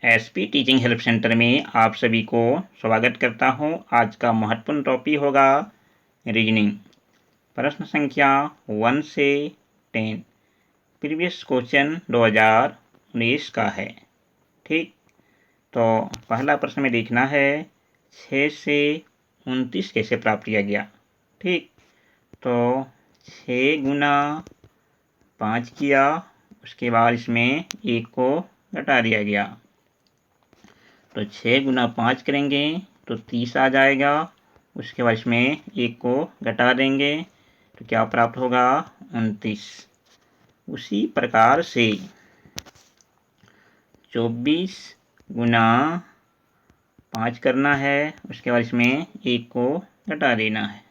SP teaching help centre में आप सभी को स्वागत करता हूं। आज का महत्वपूर्ण टॉपिक होगा रीजनिंग। प्रश्न संख्या 1 से 10 प्रीवियस क्वेश्चन 2019 का है। ठीक, तो पहला प्रश्न में देखना है 6 से 29 कैसे प्राप्त किया गया। ठीक, तो 6 गुना 5 किया, उसके बाद इसमें 1 को घटा दिया गया। तो 6 गुना 5 करेंगे तो 30 आ जाएगा। उसके बाद इसमें 1 को घटा देंगे तो क्या प्राप्त होगा, 29। उसी प्रकार से 24 गुना 5 करना है, उसके बाद इसमें 1 को घटा देना है।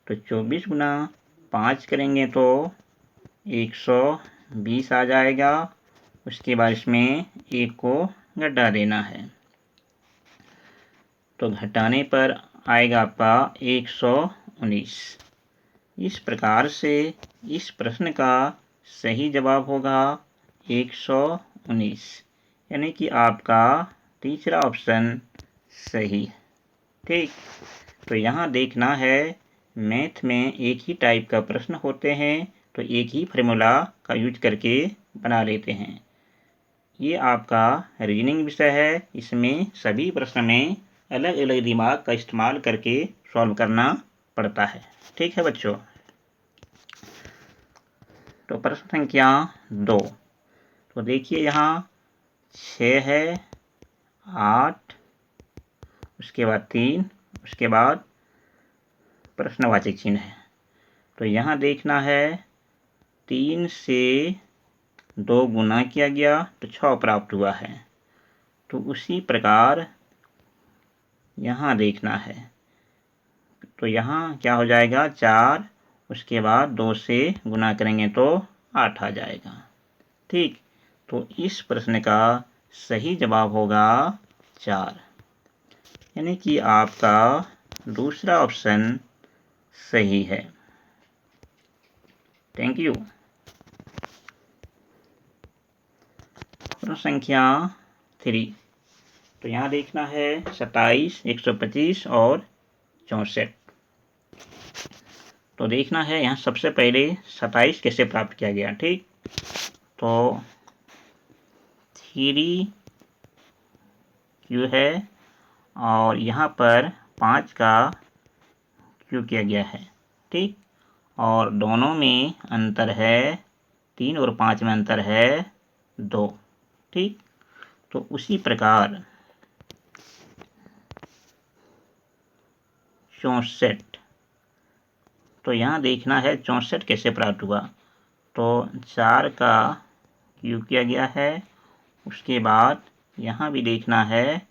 तो 24 गुना 5 करेंगे तो 120 आ जाएगा। उसके बाद इसमें 1 को घटा देना है, तो घटाने पर आएगा आपका 119। इस प्रकार से इस प्रश्न का सही जवाब होगा 119, यानी कि आपका तीसरा ऑप्शन सही है। ठीक, तो यहाँ देखना है मैथ में एक ही टाइप का प्रश्न होते हैं तो एक ही फार्मूला का यूज करके बना लेते हैं। ये आपका रीजनिंग विषय है, इसमें सभी प्रश्न में अलग अलग दिमाग का इस्तेमाल करके सॉल्व करना पड़ता है। ठीक है बच्चों, तो प्रश्न संख्या 2, तो देखिए यहाँ 6 है, 8, उसके बाद 3, उसके बाद प्रश्नवाचक चिन्ह है। तो यहाँ देखना है 3 से 2 गुना किया गया तो 6 प्राप्त हुआ है। तो उसी प्रकार यहाँ देखना है, तो यहाँ क्या हो जाएगा 4, उसके बाद 2 से गुना करेंगे तो 8 आ जाएगा। ठीक, तो इस प्रश्न का सही जवाब होगा 4, यानी कि आपका दूसरा ऑप्शन सही है। Thank you. प्रश्न संख्या 3, तो यहाँ देखना है 27, 125 और 64। तो देखना है यहाँ सबसे पहले 27 कैसे प्राप्त किया गया। ठीक, तो 3Q है और यहाँ पर 5 का Q किया गया है। ठीक, और दोनों में अंतर है 3 और 5 में अंतर है 2। ठीक, तो उसी प्रकार 64, तो यहाँ देखना है 64 कैसे प्राप्त हुआ। तो 4 का Q किया गया है, उसके बाद यहाँ भी देखना है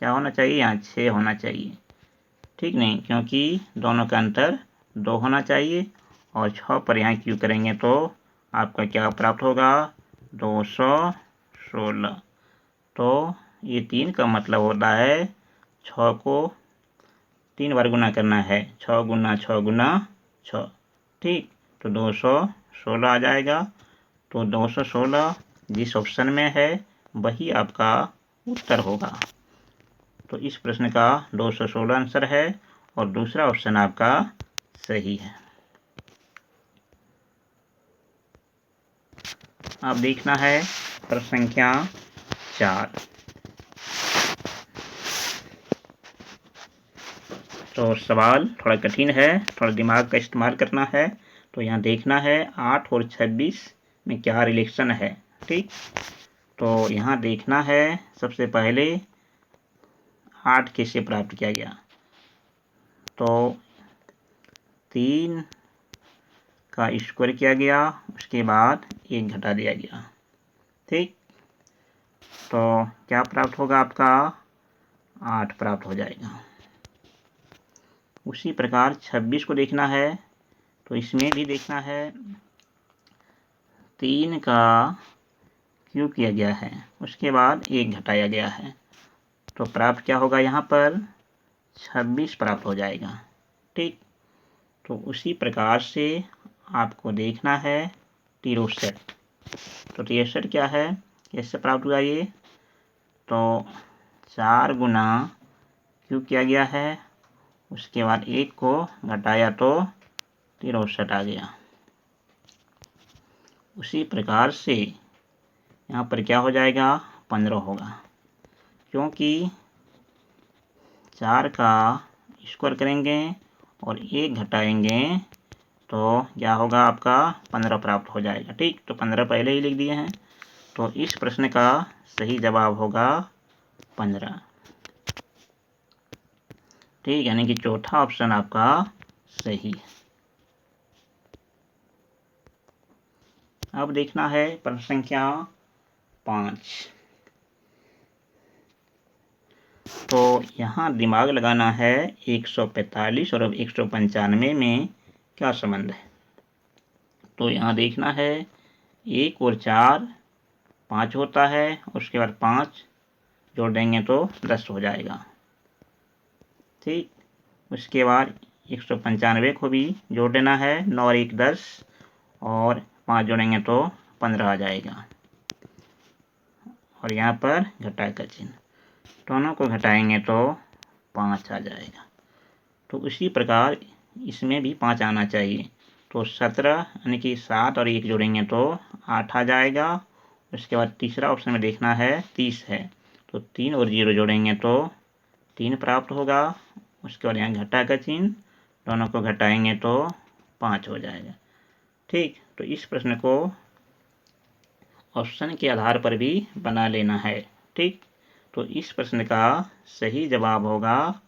क्या होना चाहिए, यहाँ 6 होना चाहिए। ठीक, नहीं, क्योंकि दोनों का अंतर 2 होना चाहिए और 6 पर यहाँ Q करेंगे तो आपका क्या प्राप्त होगा, 216। तो ये 3 का मतलब होता है 6 को 3 बार गुना करना है, 6 गुना 6 गुना 6। ठीक, तो 216 आ जाएगा। तो 216 जिस ऑप्शन में है वही आपका उत्तर होगा। तो इस प्रश्न का 216 आंसर है और दूसरा ऑप्शन आपका सही है। अब देखना है प्रश्न संख्या 4, तो सवाल थोड़ा कठिन है, थोड़ा दिमाग का इस्तेमाल करना है। तो यहाँ देखना है 8 और 26 में क्या रिलेशन है। ठीक, तो यहाँ देखना है सबसे पहले 8 कैसे प्राप्त किया गया। तो 3 का स्क्वायर किया गया, उसके बाद 1 घटा दिया गया। ठीक, तो क्या प्राप्त होगा, आपका 8 प्राप्त हो जाएगा। उसी प्रकार 26 को देखना है, तो इसमें भी देखना है 3 का Q किया गया है, उसके बाद 1 घटाया गया है। तो प्राप्त क्या होगा, यहाँ पर 26 प्राप्त हो जाएगा। ठीक, तो उसी प्रकार से आपको देखना है 63। तो 63 क्या है, कैसे प्राप्त हुआ ये, तो 4 गुना क्यों किया गया है, उसके बाद 1 को घटाया तो 63 आ गया। उसी प्रकार से यहाँ पर क्या हो जाएगा, 15 होगा, क्योंकि 4 का स्क्वायर करेंगे और 1 घटाएंगे तो क्या होगा, आपका 15 प्राप्त हो जाएगा। ठीक, तो 15 पहले ही लिख दिए हैं, तो इस प्रश्न का सही जवाब होगा 15। ठीक, यानी कि चौथा ऑप्शन आपका सही है। अब देखना है प्रश्न संख्या 5। तो यहाँ दिमाग लगाना है 145 और 195 में क्या संबंध है। तो यहाँ देखना है 1 और 4 5 होता है, उसके बाद 5 जोड़ देंगे तो 10 हो जाएगा। ठीक, उसके बाद 195 को भी जोड़ देना है, 9 और 1 10 और 5 जोड़ेंगे तो 15 आ जाएगा। और यहाँ पर घटाए का चिन्ह, दोनों को घटाएंगे तो 5 आ जाएगा। तो उसी प्रकार इसमें भी 5 आना चाहिए, तो 17 यानी कि 7 और 1 जोड़ेंगे तो 8 आ जाएगा। उसके बाद तीसरा ऑप्शन में देखना है 30 है, तो 3 और 0 जोड़ेंगे तो 3 प्राप्त होगा। उसके बाद यहाँ घटा का चिन्ह, दोनों को घटाएंगे तो 5 हो जाएगा। ठीक, तो इस प्रश्न को ऑप्शन के आधार पर भी बना लेना है। ठीक, तो इस प्रश्न का सही जवाब होगा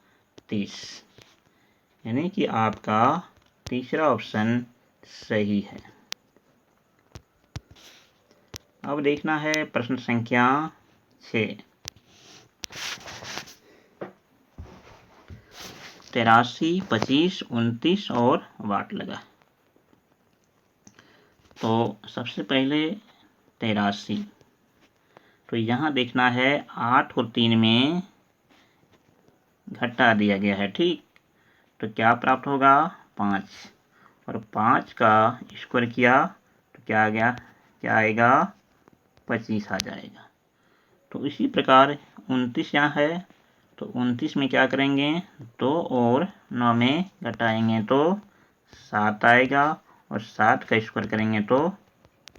30, यानी कि आपका तीसरा ऑप्शन सही है। अब देखना है प्रश्न संख्या 6। 83, 25, 29 और वाट लगा। तो सबसे पहले 83, तो यहाँ देखना है 8 और 3 में घटा दिया गया है। ठीक, तो क्या प्राप्त होगा, 5, और 5 का स्क्वायर किया तो क्या आ गया, क्या आएगा, 25 आ जाएगा। तो इसी प्रकार 29 यहाँ है, तो 29 में क्या करेंगे, 2 और 9 में घटाएंगे तो 7 आएगा, और 7 का स्क्वायर करेंगे तो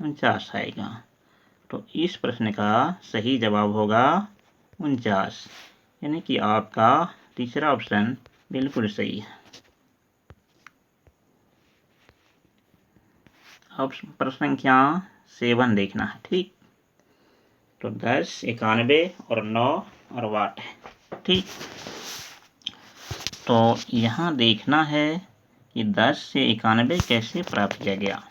49 आएगा। तो इस प्रश्न का सही जवाब होगा 49, यानी कि आपका तीसरा ऑप्शन बिल्कुल सही है। अब प्रश्न संख्या 7 देखना है। ठीक, तो 10, 91 और 9 और वाट है। ठीक, तो यहाँ देखना है कि 10 से 91 कैसे प्राप्त किया गया।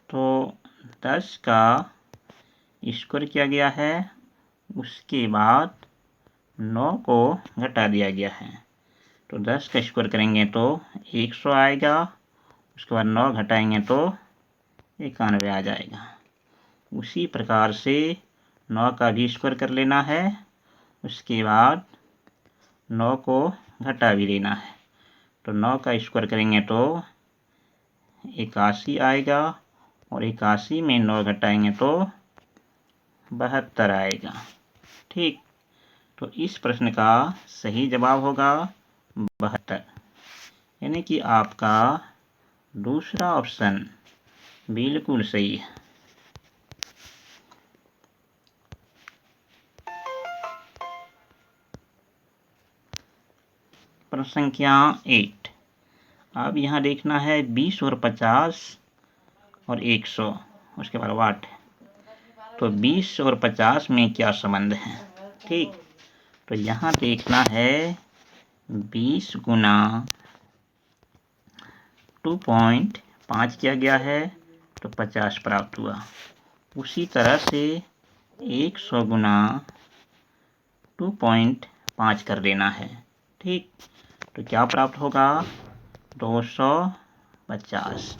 तो 10 का स्क्वायर किया गया है, उसके बाद 9 को घटा दिया गया है, तो 10 का स्क्वायर करेंगे तो 100 आएगा। उसके बाद 9 घटाएंगे तो 91 आ जाएगा। उसी प्रकार से 9 का भी स्क्वायर कर लेना है, उसके बाद 9 को घटा भी लेना है, तो 9 का स्क्वायर करेंगे तो 81 आएगा, और 81 में 9 घटाएंगे तो 72 आएगा। ठीक, तो इस प्रश्न का सही जवाब होगा 72, यानी कि आपका दूसरा ऑप्शन बिल्कुल सही है। प्रश्न संख्या 8। अब यहाँ देखना है 20 और 50 और 100, उसके बाद वाट। तो 20 और 50 में क्या संबंध है। ठीक, तो यहाँ देखना है 20 गुना 2.5 किया गया है तो 50 प्राप्त हुआ। उसी तरह से 100 गुना 2.5 कर देना है। ठीक, तो क्या प्राप्त होगा, 250।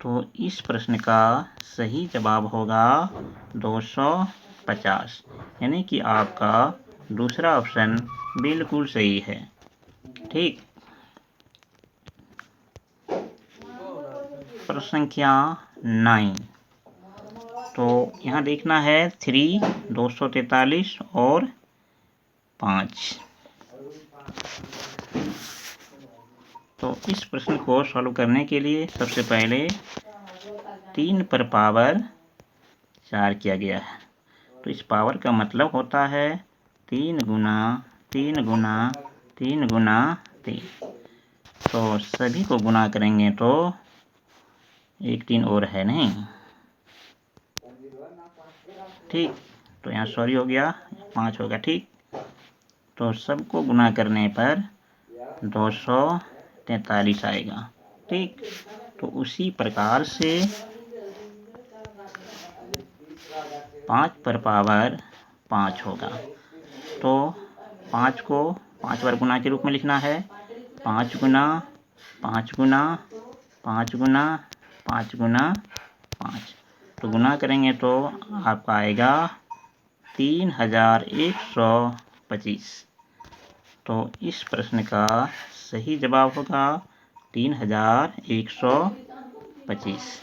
तो इस प्रश्न का सही जवाब होगा 250, यानी कि आपका दूसरा ऑप्शन बिल्कुल सही है। ठीक, प्रश्न संख्या 9। तो यहाँ देखना है 3, 243 और 5। तो इस प्रश्न को सॉल्व करने के लिए सबसे पहले 3 पर पावर 4 किया गया है। तो इस पावर का मतलब होता है 3 गुना 3 गुना 3 गुना 3। तो सभी को गुना करेंगे तो एक 3 और है नहीं, ठीक। तो यहाँ सॉरी हो गया, 5 होगा, ठीक। तो सबको गुना करने पर 243 आएगा, ठीक। तो उसी प्रकार से 5 पर पावर 5 होगा। तो 5 को 5 बार गुना के रूप में लिखना है, 5 गुना 5 गुना 5 गुना 5 गुना 5। तो गुना करेंगे तो आपका आएगा 3125। तो इस प्रश्न का सही जवाब होगा 3125,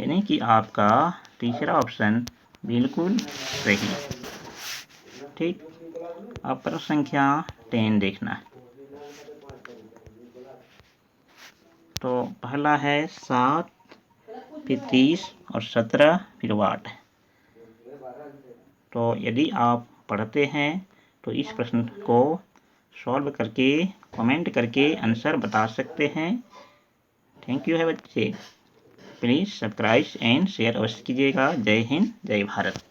यानी कि आपका तीसरा ऑप्शन बिल्कुल सही, ठीक। अब प्रश्न संख्या 10 देखना है। तो पहला है 7, फिर 30 और 17, फिर वाट। तो यदि आप पढ़ते हैं तो इस प्रश्न को सॉल्व करके कमेंट करके आंसर बता सकते हैं। थैंक यू है बच्चे। प्लीज़ सब्सक्राइब एंड शेयर अवश्य कीजिएगा। जय हिंद, जय भारत।